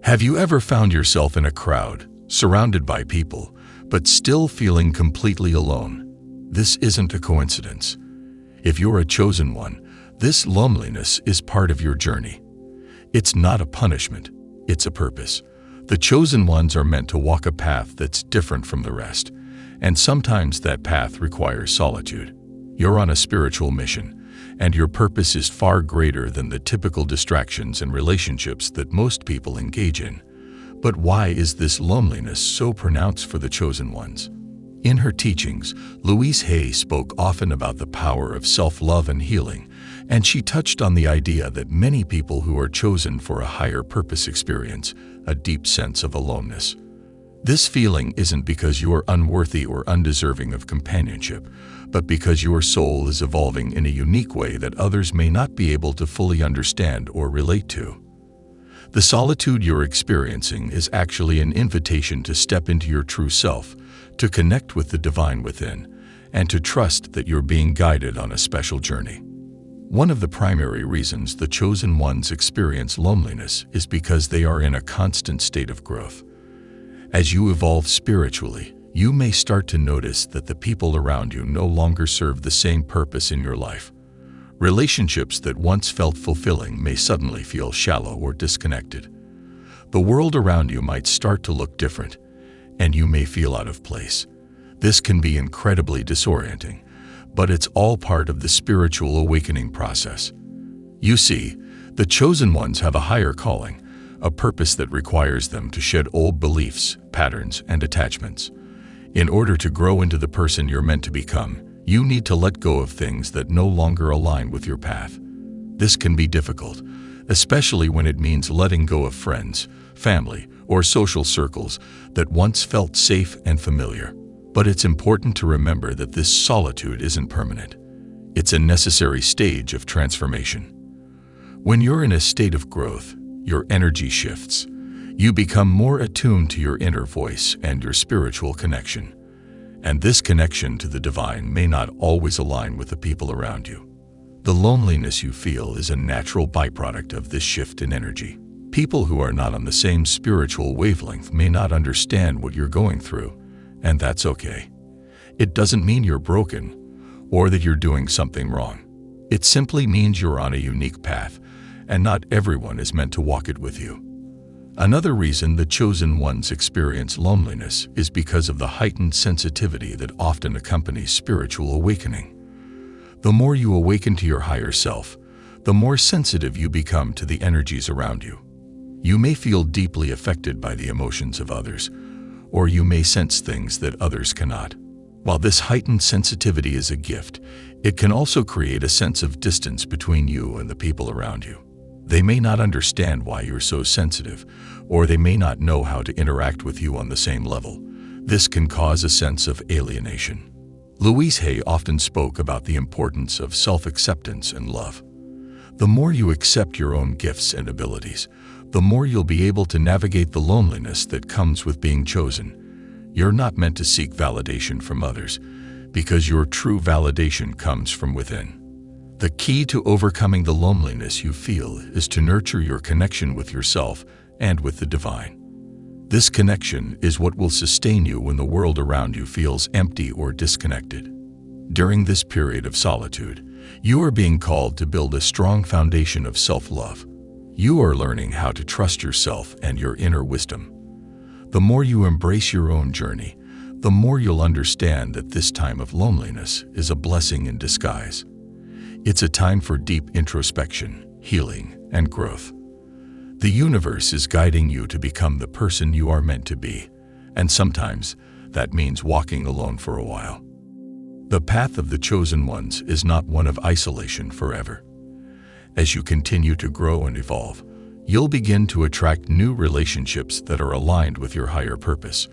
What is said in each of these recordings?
Have you ever found yourself in a crowd, surrounded by people, but still feeling completely alone? This isn't a coincidence. If you're a chosen one, this loneliness is part of your journey. It's not a punishment, it's a purpose. The chosen ones are meant to walk a path that's different from the rest, and sometimes that path requires solitude. You're on a spiritual mission, and your purpose is far greater than the typical distractions and relationships that most people engage in. But why is this loneliness so pronounced for the chosen ones? In her teachings, Louise Hay spoke often about the power of self-love and healing, and she touched on the idea that many people who are chosen for a higher purpose experience a deep sense of aloneness. This feeling isn't because you are unworthy or undeserving of companionship, but because your soul is evolving in a unique way that others may not be able to fully understand or relate to. The solitude you're experiencing is actually an invitation to step into your true self, to connect with the divine within, and to trust that you're being guided on a special journey. One of the primary reasons the chosen ones experience loneliness is because they are in a constant state of growth. As you evolve spiritually, you may start to notice that the people around you no longer serve the same purpose in your life. Relationships that once felt fulfilling may suddenly feel shallow or disconnected. The world around you might start to look different, and you may feel out of place. This can be incredibly disorienting, but it's all part of the spiritual awakening process. You see, the chosen ones have a higher calling, a purpose that requires them to shed old beliefs, patterns, and attachments. In order to grow into the person you're meant to become, you need to let go of things that no longer align with your path. This can be difficult, especially when it means letting go of friends, family, or social circles that once felt safe and familiar. But it's important to remember that this solitude isn't permanent. It's a necessary stage of transformation. When you're in a state of growth, your energy shifts. You become more attuned to your inner voice and your spiritual connection. And this connection to the divine may not always align with the people around you. The loneliness you feel is a natural byproduct of this shift in energy. People who are not on the same spiritual wavelength may not understand what you're going through, and that's okay. It doesn't mean you're broken or that you're doing something wrong. It simply means you're on a unique path, and not everyone is meant to walk it with you. Another reason the chosen ones experience loneliness is because of the heightened sensitivity that often accompanies spiritual awakening. The more you awaken to your higher self, the more sensitive you become to the energies around you. You may feel deeply affected by the emotions of others, or you may sense things that others cannot. While this heightened sensitivity is a gift, it can also create a sense of distance between you and the people around you. They may not understand why you're so sensitive, or they may not know how to interact with you on the same level. This can cause a sense of alienation. Louise Hay often spoke about the importance of self-acceptance and love. The more you accept your own gifts and abilities, the more you'll be able to navigate the loneliness that comes with being chosen. You're not meant to seek validation from others, because your true validation comes from within. The key to overcoming the loneliness you feel is to nurture your connection with yourself and with the divine. This connection is what will sustain you when the world around you feels empty or disconnected. During this period of solitude, you are being called to build a strong foundation of self-love. You are learning how to trust yourself and your inner wisdom. The more you embrace your own journey, the more you'll understand that this time of loneliness is a blessing in disguise. It's a time for deep introspection, healing, and growth. The universe is guiding you to become the person you are meant to be, and sometimes that means walking alone for a while. The path of the chosen ones is not one of isolation forever. As you continue to grow and evolve, you'll begin to attract new relationships that are aligned with your higher purpose.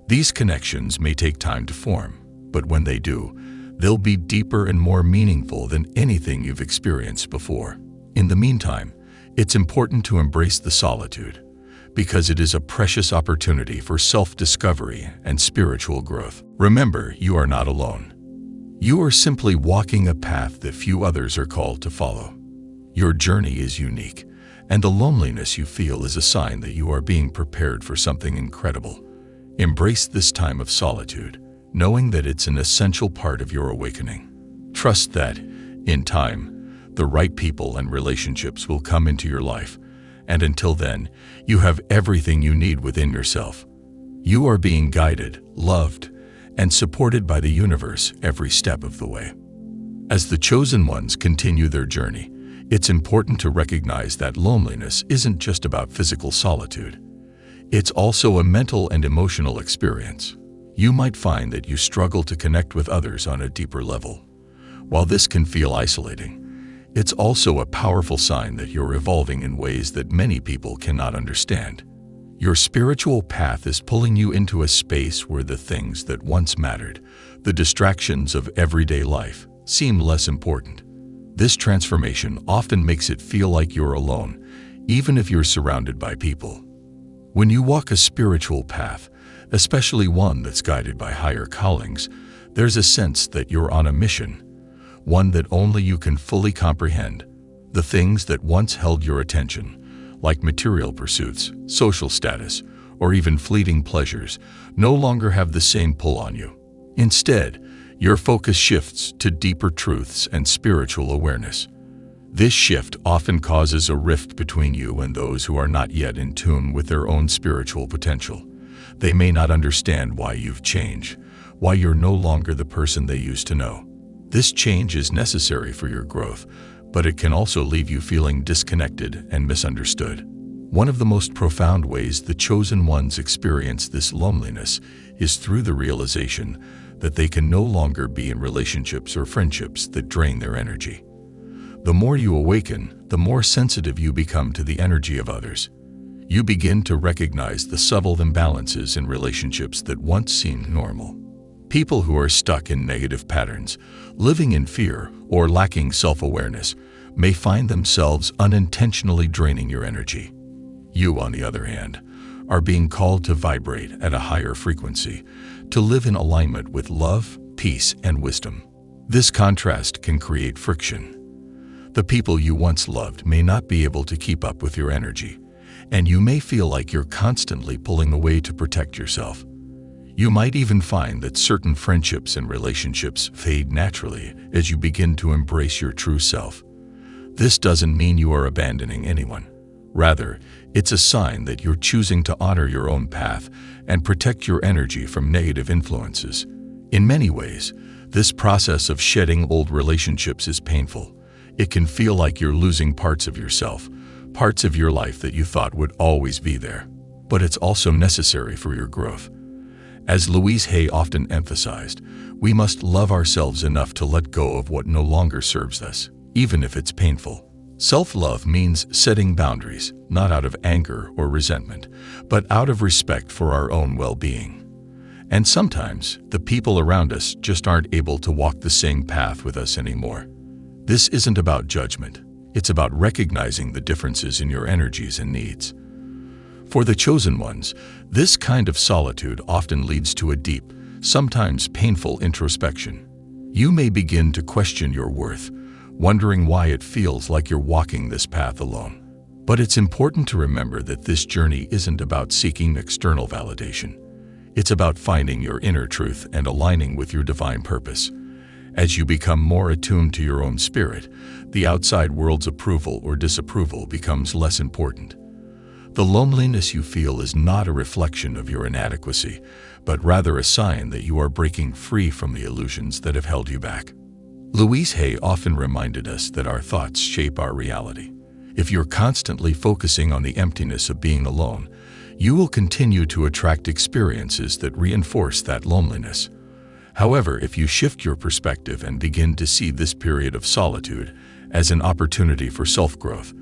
These connections may take time to form, but when they do, they'll be deeper and more meaningful than anything you've experienced before. In the meantime, it's important to embrace the solitude, because it is a precious opportunity for self-discovery and spiritual growth. Remember, you are not alone. You are simply walking a path that few others are called to follow. Your journey is unique, And the loneliness you feel is a sign that you are being prepared for something incredible. Embrace this time of solitude, knowing that it's an essential part of your awakening. Trust that, in time, the right people and relationships will come into your life, and until then, you have everything you need within yourself. You are being guided, loved, and supported by the universe every step of the way. As the chosen ones continue their journey, it's important to recognize that loneliness isn't just about physical solitude. It's also a mental and emotional experience. You might find that you struggle to connect with others on a deeper level. While this can feel isolating, it's also a powerful sign that you're evolving in ways that many people cannot understand. Your spiritual path is pulling you into a space where the things that once mattered, the distractions of everyday life, seem less important. This transformation often makes it feel like you're alone, even if you're surrounded by people. When you walk a spiritual path, especially one that's guided by higher callings, there's a sense that you're on a mission, one that only you can fully comprehend. The things that once held your attention, like material pursuits, social status, or even fleeting pleasures, no longer have the same pull on you. Instead, your focus shifts to deeper truths and spiritual awareness. This shift often causes a rift between you and those who are not yet in tune with their own spiritual potential. They may not understand why you've changed, why you're no longer the person they used to know. This change is necessary for your growth, but it can also leave you feeling disconnected and misunderstood. One of the most profound ways the chosen ones experience this loneliness is through the realization that they can no longer be in relationships or friendships that drain their energy. The more you awaken, the more sensitive you become to the energy of others. You begin to recognize the subtle imbalances in relationships that once seemed normal. People who are stuck in negative patterns, living in fear, or lacking self-awareness may find themselves unintentionally draining your energy. You, on the other hand, are being called to vibrate at a higher frequency, to live in alignment with love, peace, and wisdom. This contrast can create friction. The people you once loved may not be able to keep up with your energy, and you may feel like you're constantly pulling away to protect yourself. You might even find that certain friendships and relationships fade naturally as you begin to embrace your true self. This doesn't mean you are abandoning anyone. Rather, it's a sign that you're choosing to honor your own path and protect your energy from negative influences. In many ways, this process of shedding old relationships is painful. It can feel like you're losing parts of yourself, parts of your life that you thought would always be there. But it's also necessary for your growth. As Louise Hay often emphasized, we must love ourselves enough to let go of what no longer serves us, even if it's painful. Self-love means setting boundaries, not out of anger or resentment, but out of respect for our own well-being. And sometimes, the people around us just aren't able to walk the same path with us anymore. This isn't about judgment. It's about recognizing the differences in your energies and needs. For the chosen ones, this kind of solitude often leads to a deep, sometimes painful introspection. You may begin to question your worth, wondering why it feels like you're walking this path alone. But it's important to remember that this journey isn't about seeking external validation. It's about finding your inner truth and aligning with your divine purpose. As you become more attuned to your own spirit, the outside world's approval or disapproval becomes less important. The loneliness you feel is not a reflection of your inadequacy, but rather a sign that you are breaking free from the illusions that have held you back. Louise Hay often reminded us that our thoughts shape our reality. If you're constantly focusing on the emptiness of being alone, you will continue to attract experiences that reinforce that loneliness. However, if you shift your perspective and begin to see this period of solitude as an opportunity for self-growth,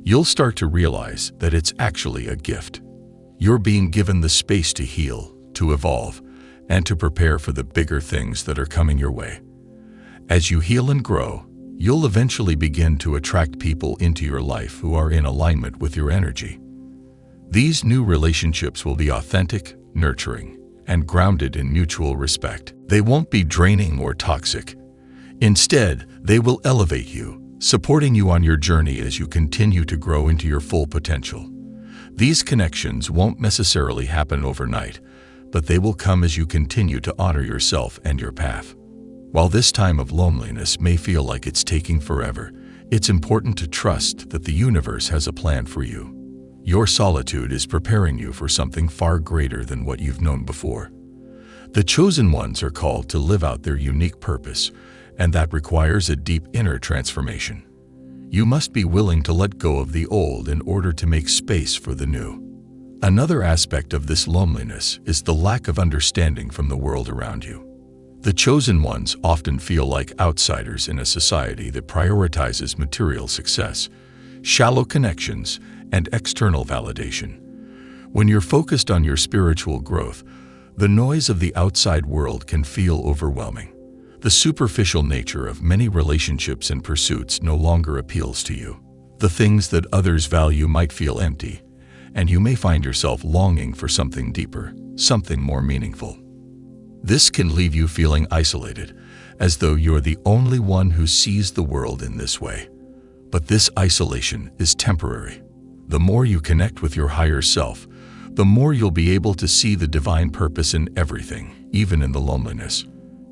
you'll start to realize that it's actually a gift. You're being given the space to heal, to evolve, and to prepare for the bigger things that are coming your way. As you heal and grow, you'll eventually begin to attract people into your life who are in alignment with your energy. These new relationships will be authentic, nurturing, and grounded in mutual respect. They won't be draining or toxic. Instead, they will elevate you, supporting you on your journey as you continue to grow into your full potential. These connections won't necessarily happen overnight, but they will come as you continue to honor yourself and your path. While this time of loneliness may feel like it's taking forever, it's important to trust that the universe has a plan for you. Your solitude is preparing you for something far greater than what you've known before. The chosen ones are called to live out their unique purpose, and that requires a deep inner transformation. You must be willing to let go of the old in order to make space for the new. Another aspect of this loneliness is the lack of understanding from the world around you. The chosen ones often feel like outsiders in a society that prioritizes material success, shallow connections, and external validation. When you're focused on your spiritual growth, the noise of the outside world can feel overwhelming. The superficial nature of many relationships and pursuits no longer appeals to you. The things that others value might feel empty, and you may find yourself longing for something deeper, something more meaningful. This can leave you feeling isolated, as though you're the only one who sees the world in this way. But this isolation is temporary. The more you connect with your higher self, the more you'll be able to see the divine purpose in everything, even in the loneliness.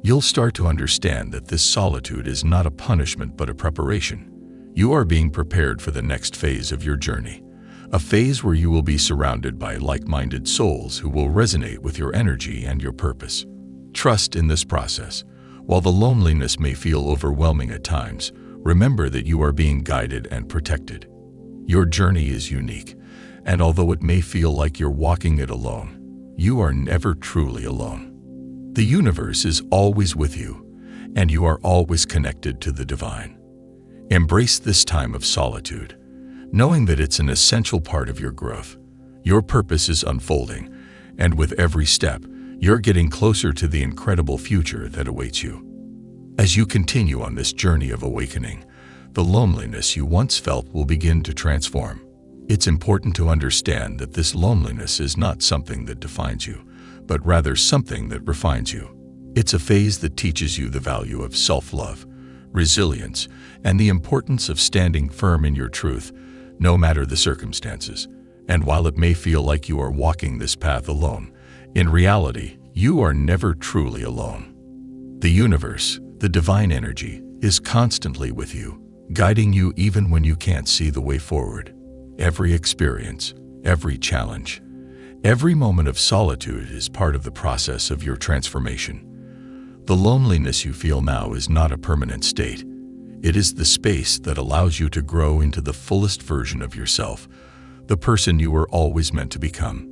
You'll start to understand that this solitude is not a punishment but a preparation. You are being prepared for the next phase of your journey, a phase where you will be surrounded by like-minded souls who will resonate with your energy and your purpose. Trust in this process. While the loneliness may feel overwhelming at times, remember that you are being guided and protected. Your journey is unique, and although it may feel like you're walking it alone, you are never truly alone. The universe is always with you, and you are always connected to the divine. Embrace this time of solitude, knowing that it's an essential part of your growth. Your purpose is unfolding, and with every step, you're getting closer to the incredible future that awaits you. As you continue on this journey of awakening, the loneliness you once felt will begin to transform. It's important to understand that this loneliness is not something that defines you, but rather something that refines you. It's a phase that teaches you the value of self-love, resilience, and the importance of standing firm in your truth, no matter the circumstances. And while it may feel like you are walking this path alone, in reality, you are never truly alone. The universe, the divine energy, is constantly with you, guiding you even when you can't see the way forward. Every experience, every challenge, every moment of solitude is part of the process of your transformation. The loneliness you feel now is not a permanent state. It is the space that allows you to grow into the fullest version of yourself, the person you were always meant to become.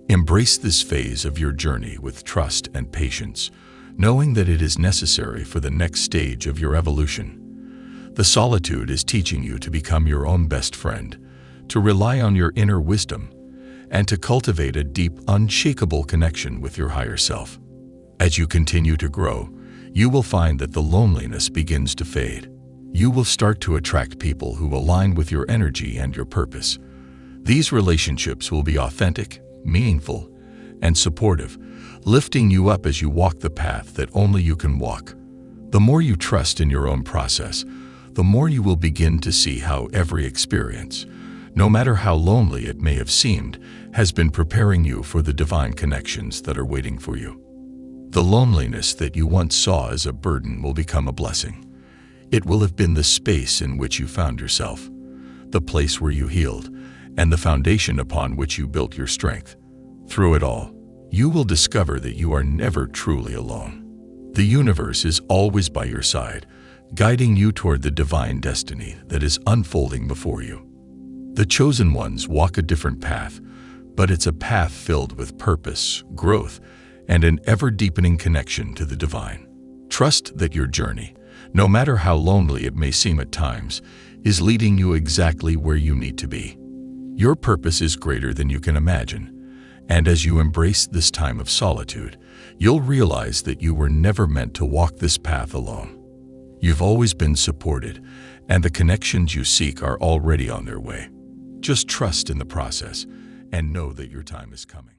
Embrace this phase of your journey with trust and patience, knowing that it is necessary for the next stage of your evolution. The solitude is teaching you to become your own best friend, to rely on your inner wisdom, and to cultivate a deep, unshakable connection with your higher self. As you continue to grow, you will find that the loneliness begins to fade. You will start to attract people who align with your energy and your purpose. These relationships will be authentic, meaningful, and supportive, lifting you up as you walk the path that only you can walk. The more you trust in your own process, the more you will begin to see how every experience, no matter how lonely it may have seemed, has been preparing you for the divine connections that are waiting for you. The loneliness that you once saw as a burden will become a blessing. It will have been the space in which you found yourself, the place where you healed, and the foundation upon which you built your strength. Through it all, you will discover that you are never truly alone. The universe is always by your side, guiding you toward the divine destiny that is unfolding before you. The chosen ones walk a different path, but it's a path filled with purpose, growth, and an ever-deepening connection to the divine. Trust that your journey, no matter how lonely it may seem at times, is leading you exactly where you need to be. Your purpose is greater than you can imagine, and as you embrace this time of solitude, you'll realize that you were never meant to walk this path alone. You've always been supported, and the connections you seek are already on their way. Just trust in the process and know that your time is coming.